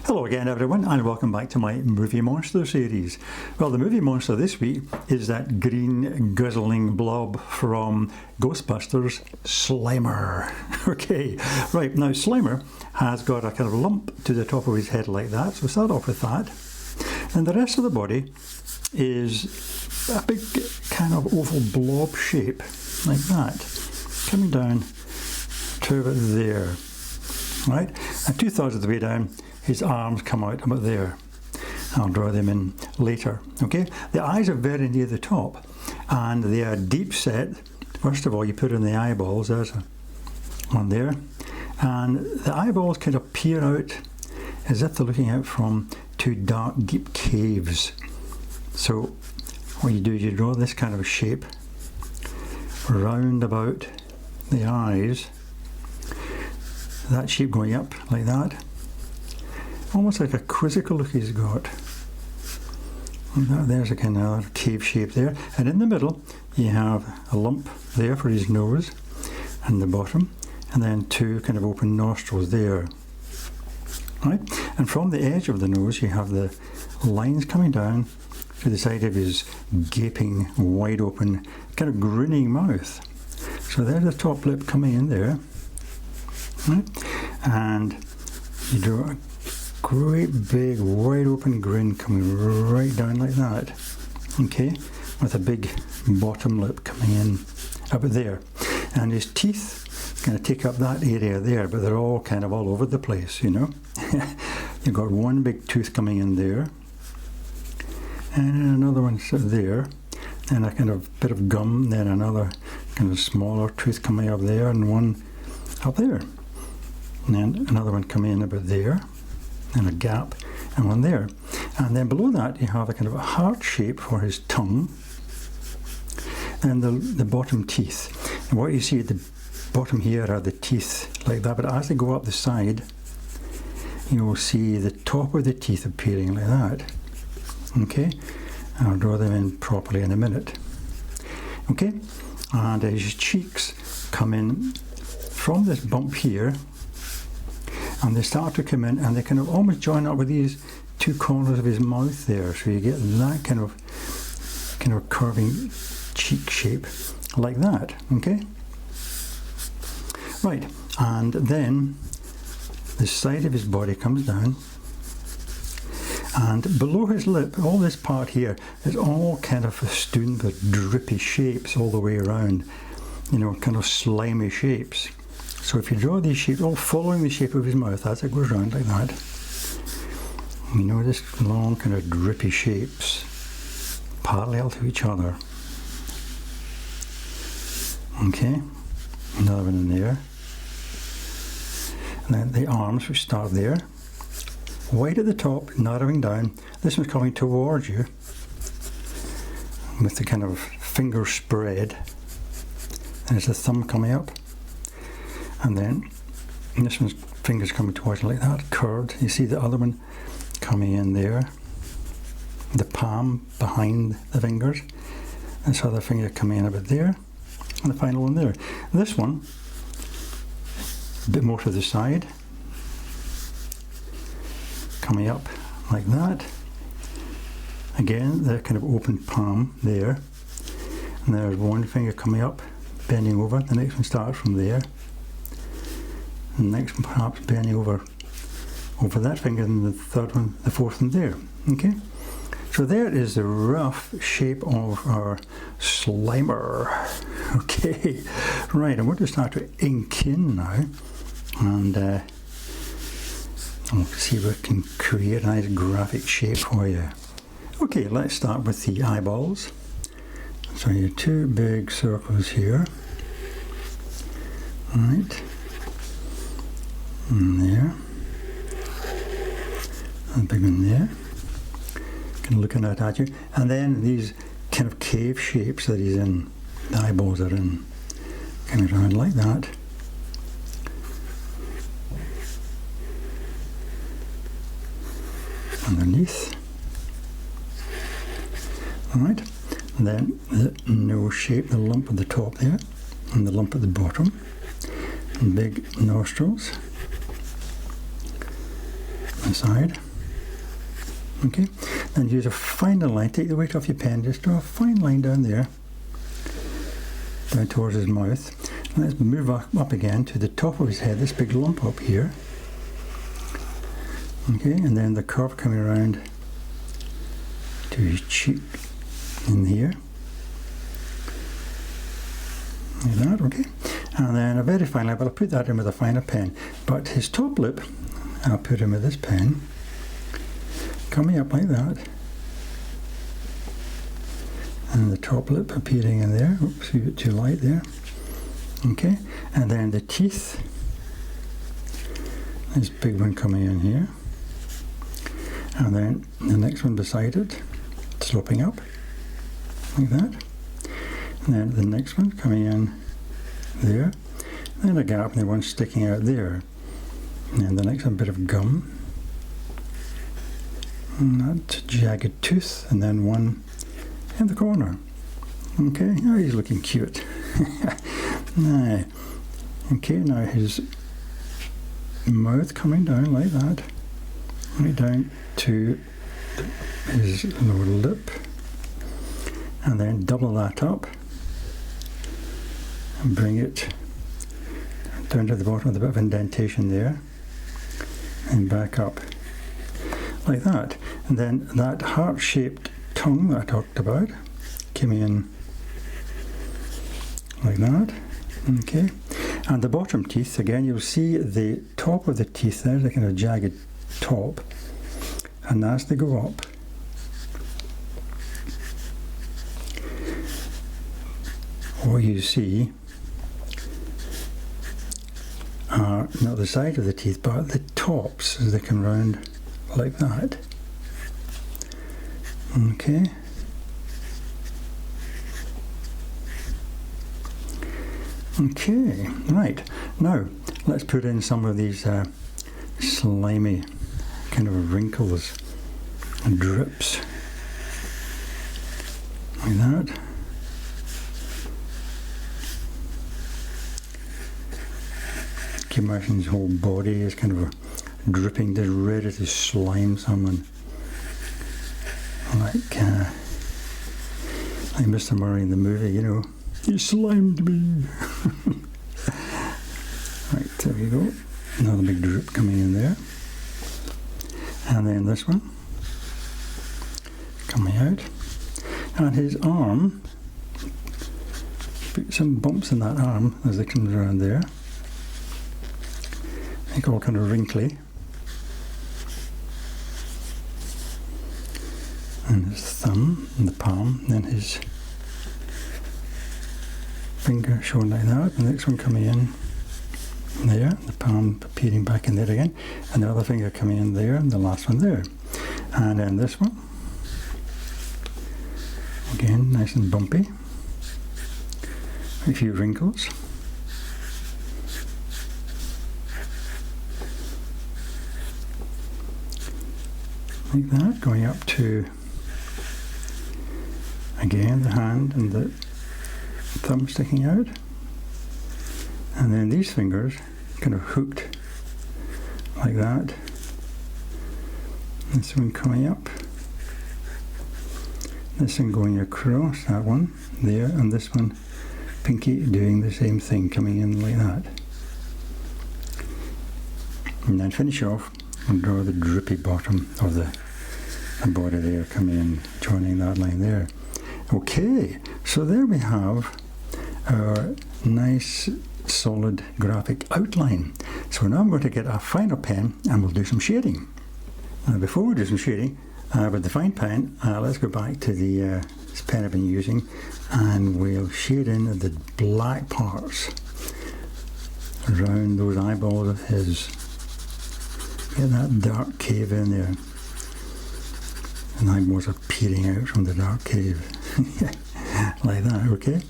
Hello again everyone, and welcome back to my movie monster series. Well, the movie monster this week is that green guzzling blob from Ghostbusters, Slimer. Okay, right, now Slimer has got a kind of lump to the top of his head like that, so start off with that. And the rest of the body is a big kind of oval blob shape, like that, coming down to about there, right? And 2/3 of the way down, his arms come out about there. I'll draw them in later, okay? The eyes are very near the top, and they are deep set. First of all, you put in the eyeballs, there's one there, and the eyeballs kind of peer out as if they're looking out from two dark, deep caves. So what you do is you draw this kind of a shape round about the eyes, that shape going up like that, almost like a quizzical look he's got. And there's a kind of cave shape there, and in the middle you have a lump there for his nose and the bottom, and then two kind of open nostrils there, right? And from the edge of the nose you have the lines coming down to the side of his gaping, wide open, kind of grinning mouth. So there's the top lip coming in there, right? And you draw a great big wide open grin coming right down like that, okay, with a big bottom lip coming in up there, and his teeth kind of take up that area there, but they're all kind of all over the place, you know. You've got one big tooth coming in there, and then another one there, and a kind of bit of gum, then another kind of smaller tooth coming up there, and one up there, and then another one coming in about there, and a gap, and one there. And then below that you have a kind of a heart shape for his tongue, and the bottom teeth. And what you see at the bottom here are the teeth like that, but as they go up the side, you will see the top of the teeth appearing like that. Okay, I'll draw them in properly in a minute. Okay, and his cheeks come in from this bump here, and they start to come in, and they kind of almost join up with these two corners of his mouth there, so you get that kind of curving cheek shape like that, okay? Right, and then the side of his body comes down, and below his lip, all this part here is all kind of festooned with drippy shapes all the way around, you know, kind of slimy shapes. So if you draw these shapes, all following the shape of his mouth as it goes round like that, you notice long kind of drippy shapes parallel to each other. Okay, another one in there. And then the arms, which start there, wide at the top, narrowing down. This one's coming towards you with the kind of finger spread. There's the thumb coming up. And then this one's fingers coming towards like that, curved. You see the other one coming in there, the palm behind the fingers, and this other finger coming in about there, and the final one there. This one, a bit more to the side, coming up like that. Again, the kind of open palm there, and there's one finger coming up, bending over. The next one starts from there. And the next one perhaps bending over that finger, and the third one, the fourth one there. Okay, so there is the rough shape of our Slimer. Okay, right, I'm going to start to ink in now, and I'll see if I can create a nice graphic shape for you. Okay, let's start with the eyeballs. So you have two big circles here, right? And there, and a big one there, kind of looking out at you, and then these kind of cave shapes that he's in, the eyeballs are in, coming around like that, underneath, alright, and then the nose shape, the lump at the top there, and the lump at the bottom, and big nostrils, aside. Okay, and use a finer line, take the weight off your pen, just draw a fine line down there, down towards his mouth. Let's move up again to the top of his head, this big lump up here. Okay, and then the curve coming around to his cheek in here. Like that, okay. And then a very fine line, but I'll put that in with a finer pen. But his top lip, I'll put in with this pen, coming up like that. And the top lip appearing in there. Oops, a bit too light there. Okay, and then the teeth, this big one coming in here. And then the next one beside it, sloping up, like that. And then the next one coming in there. Then a gap, and the one sticking out there. And the next one, a bit of gum. And that jagged tooth, and then one in the corner. Okay, oh, he's looking cute. Now, okay, now his mouth coming down like that, right down to his lower lip, and then double that up and bring it down to the bottom with a bit of indentation there, and back up like that. And then that heart-shaped tongue that I talked about came in like that. Okay, and the bottom teeth, again, you'll see the top of the teeth there, the kind of jagged top, and as they go up, what you see are not the side of the teeth, but the tops as they come round like that. Okay. Okay, right. Now, let's put in some of these slimy kind of wrinkles and drips. Like that. Can you imagine his whole body is kind of dripping, just ready to slime someone. Like Mr. Murray in the movie, you know. He slimed me. Right, there we go. Another big drip coming in there. And then this one coming out. And his arm, put some bumps in that arm as it comes around there. Make it all kind of wrinkly. And his thumb and the palm, then his finger shown like that, the next one coming in there, the palm appearing back in there again, and the other finger coming in there, and the last one there. And then this one, again, nice and bumpy, a few wrinkles. Like that, going up to, again, the hand and the thumb sticking out, and then these fingers kind of hooked like that. This one coming up, this one going across, that one there, and this one pinky doing the same thing, coming in like that. And then finish off and draw the drippy bottom of the body there, coming in, joining that line there. Okay, so there we have our nice solid graphic outline. So now I'm going to get a finer pen and we'll do some shading. Now before we do some shading with the fine pen, let's go back to the this pen I've been using, and we'll shade in the black parts around those eyeballs of his. Get that dark cave in there. And eyeballs are peering out from the dark cave. Like that, okay?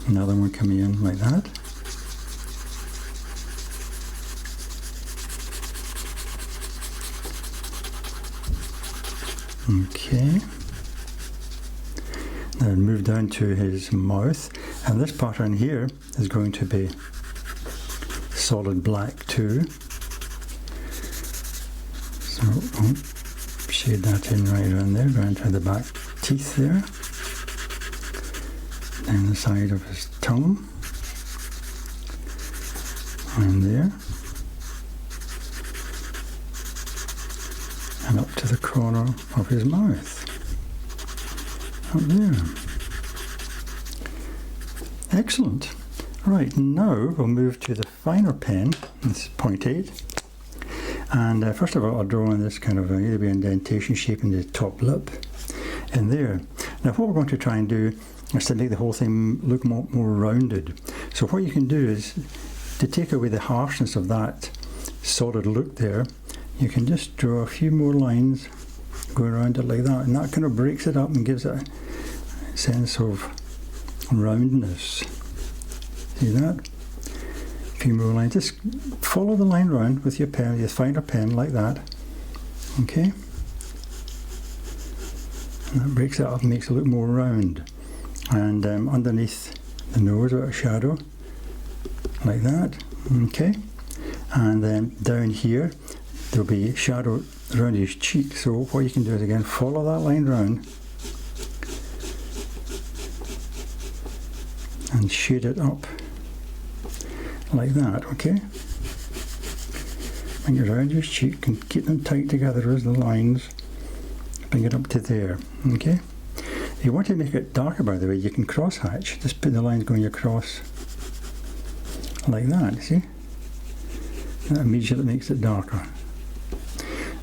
Another one coming in like that. Okay. Now move down to his mouth, and this pattern here is going to be solid black too. So I'll shade that in right around there, going to the back teeth there, down the side of his tongue, and there, and up to the corner of his mouth, up there. Excellent. Right, now we'll move to the finer pen. This is 0.8. And first of all, I'll draw in this kind of either indentation shape in the top lip in there. Now what we're going to try and do is to make the whole thing look more rounded. So what you can do is to take away the harshness of that solid look there, you can just draw a few more lines going around it like that, and that kind of breaks it up and gives it a sense of roundness. See that? A few more lines. Just follow the line round with your pen, your finer pen, like that. Okay? And that breaks it up and makes it look more round. And underneath the nose, a shadow, like that. Okay? And then down here, there'll be shadow around his cheek. So what you can do is again follow that line round and shade it up like that. Okay, bring it around his cheek and keep them tight together as the lines. Bring it up to there. Okay, if you want to make it darker, by the way, you can cross hatch. Just put the lines going across like that. See, that immediately makes it darker.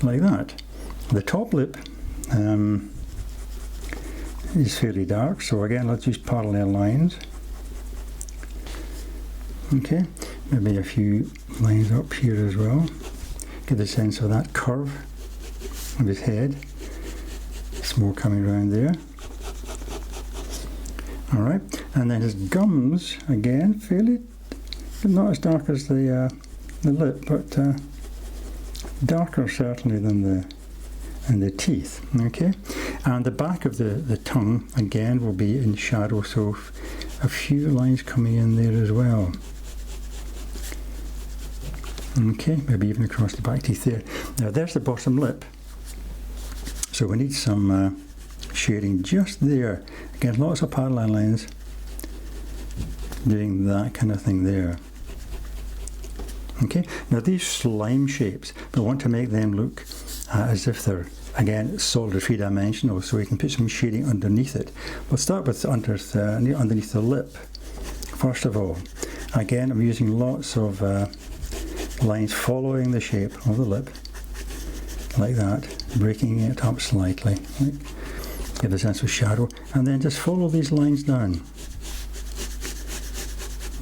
Like that. The top lip is fairly dark, so again let's use parallel lines. Okay, maybe a few lines up here as well. Get the sense of that curve of his head. It's more coming around there. Alright, and then his gums, again, fairly, not as dark as the lip, but darker certainly than the teeth. Okay, and the back of the tongue again will be in shadow, so a few lines coming in there as well. Okay, maybe even across the back teeth there. Now there's the bottom lip, so we need some shading just there. Again, lots of parallel lines doing that kind of thing there. Okay, now these slime shapes, we want to make them look as if they're, again, solid three-dimensional, so we can put some shading underneath it. We'll start with underneath the lip, first of all. Again, I'm using lots of lines following the shape of the lip, like that, breaking it up slightly, right? Give a sense of shadow, and then just follow these lines down.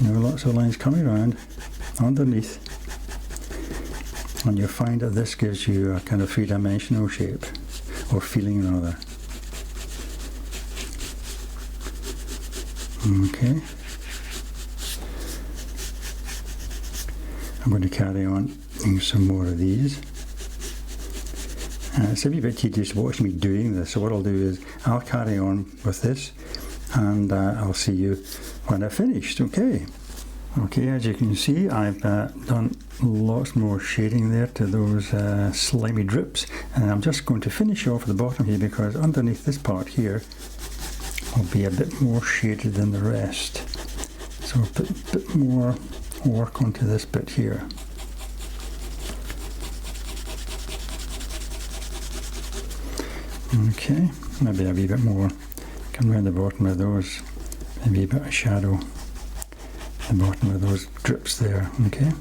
There are lots of lines coming around underneath, and you'll find that this gives you a kind of three-dimensional shape, or feeling rather. Okay. I'm going to carry on doing some more of these. It's a wee bit tedious watching me doing this, so what I'll do is I'll carry on with this, and I'll see you when I've finished. Okay. Okay, as you can see, I've done lots more shading there to those slimy drips, and I'm just going to finish off at the bottom here, because underneath this part here will be a bit more shaded than the rest. So I'll put a bit more work onto this bit here. Okay, maybe a wee bit more. Come around the bottom of those, maybe a bit of shadow at the bottom of those drips there. Okay.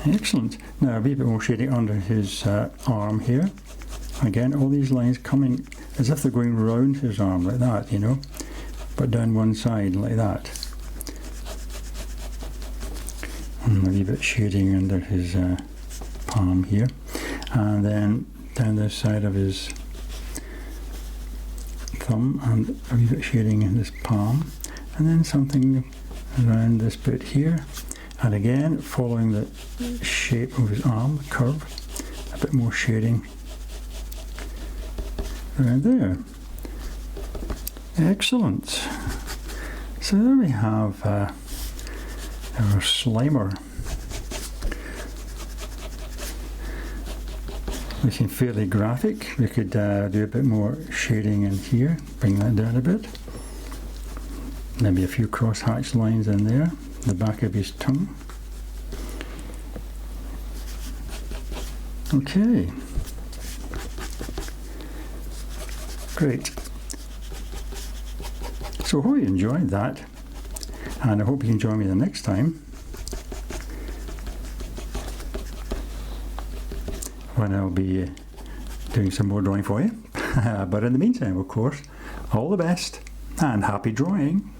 Excellent. Now a wee bit more shading under his arm here. Again, all these lines coming as if they're going round his arm like that, you know, but down one side like that. And a wee bit shading under his palm here, and then down this side of his thumb, and a wee bit shading in his palm, and then something around this bit here, and again following the shape of his arm curve, a bit more shading around there. Excellent. So there we have our Slimer. looking fairly graphic. We could do a bit more shading in here, bring that down a bit. Maybe a few cross-hatch lines in there, the back of his tongue. Okay. Great. So I hope you enjoyed that, and I hope you can join me the next time when I'll be doing some more drawing for you. But in the meantime, of course, all the best and happy drawing.